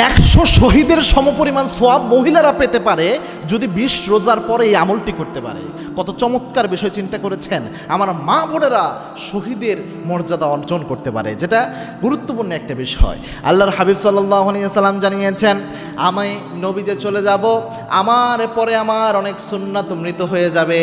100 শহীদের সমপরিমাণ সোয়াব মহিলারা পেতে পারে যদি 20 রোজার পরে এই আমলটি করতে পারে। কত চমৎকার বিষয় চিন্তা করেছেন। আমার মা বোনেরা শহীদের মর্যাদা অর্জন করতে পারে, যেটা গুরুত্বপূর্ণ একটা বিষয়। আল্লাহর হাবিব সাল্লাল্লাহু আলাইহি ওয়াসাল্লাম জানিয়েছেন, আমি নবী যে চলে যাব, আমার পরে আমার অনেক সুন্নাত মৃত হয়ে যাবে।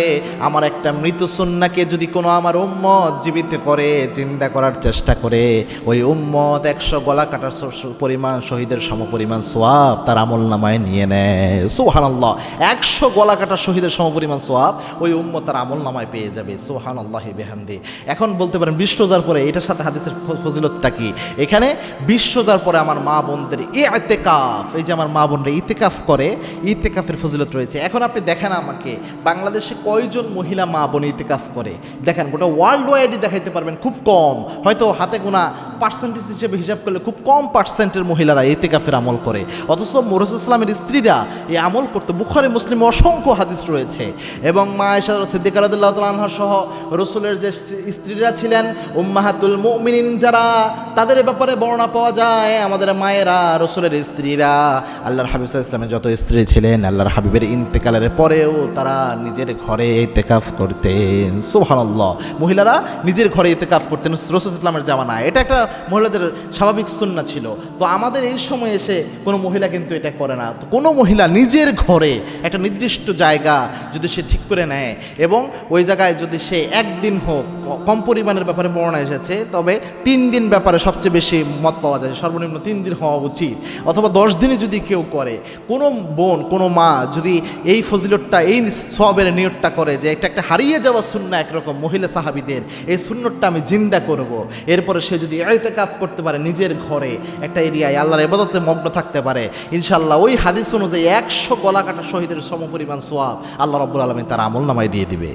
আমার একটা মৃত সুন্নাকে যদি কোনো আমার উম্মত জীবিত করে, জিন্দা করার চেষ্টা করে, ওই উম্মত 100 গলা কাটার পরিমাণ শহীদের সমপরিমাণ সোয়াব তার আমল নামায় নিয়ে নেয়। সুবহানাল্লাহ, 100 গলা কাটা শহীদের সমপরিমাণ সোয়াব ওই উম্মত তার আমল নামায় পেয়ে যাবে। সুবহানাল্লাহি বিহামদি। এখন বলতে পারেন 20 রোজার পরে এটার সাথে হাদিসের ফজিলতটা কি? এখানে 20 রোজার পরে আমার মা বোনদের ইতিকাফ, এই যে আমার মা বোনরা ইতিকাফ করে, ইতিকাফের ফজিলত রয়েছে। এখন আপনি দেখেন আমাকে বাংলাদেশে কয়জন মহিলা মা বোন ইতিকাফ করে দেখেন, গোটা ওয়ার্ল্ড ওয়াইডই দেখাইতে পারবেন খুব কম, হয়তো হাতে গোনা পার্সেন্টেজ হিসেবে হিসাব করলে খুব কম পার্সেন্টের মহিলারা ইতিকাফের আমল করে। অথচ রাসূল ইসলামের স্ত্রীরা এই আমল করতে বুখারী মুসলিমে অসংখ্য হাদিস রয়েছে। এবং মা আয়েশা সিদ্দিকা রাদিয়াল্লাহু তাআলা আনহা সহ রাসূলের যে স্ত্রীরা ছিলেন উম্মাহাতুল মুমিনিন যারা, তাদের ব্যাপারে বর্ণনা পাওয়া যায়, আমাদের মায়েরা রাসূলের স্ত্রীরা, আল্লাহর হাবিব সাল্লাল্লাহু আলাইহি ওয়াসাল্লামের যত স্ত্রী ছিলেন, আল্লাহর হাবিবের ইন্তেকালের পরেও তারা নিজের ঘরে ইতিকাফ করতেন। সুবহানাল্লাহ, মহিলারা নিজের ঘরে ইতিকাফ করতেন রাসূল ইসলামের জামানায়। এটা একটা মহিলাদের স্বাভাবিক সুন্নাহ ছিল। তো আমাদের এই সময় এসে কোনো মহিলা কিন্তু এটা করে না। তো কোনো মহিলা নিজের ঘরে একটা নির্দিষ্ট জায়গা যদি সে ঠিক করে নেয় এবং ওই জায়গায় যদি সে একদিন হোক, কম পরিমাণের ব্যাপারে বর্ণনা এসেছে, তবে 3 দিন ব্যাপারে সবচেয়ে বেশি মত পাওয়া যায়, সর্বনিম্ন 3 দিন হওয়া উচিত, অথবা 10 দিনে যদি কেউ করে, কোনো বোন কোনো মা যদি এই ফজিলতটা, এই সওয়াবের নিয়তটা করে যে এটা একটা হারিয়ে যাওয়া সুন্নাহ একরকম মহিলা সাহাবীদের, এই সুন্নতটা আমি জিন্দা করব, এরপরে সে যদি ইতিকাফ করতে পারে নিজের ঘরে একটা এরিয়ায়, আল্লাহর ইবাদতে মগ্ন থাকতে পারে, ইনশাআল্লাহ ওই হাদিস অনুযায়ী 100 গলা কাটা শহীদের সমপরিমাণ সওয়াব আল্লাহ রাব্বুল আলামিন তার আমল নামায় দিয়ে দিবে।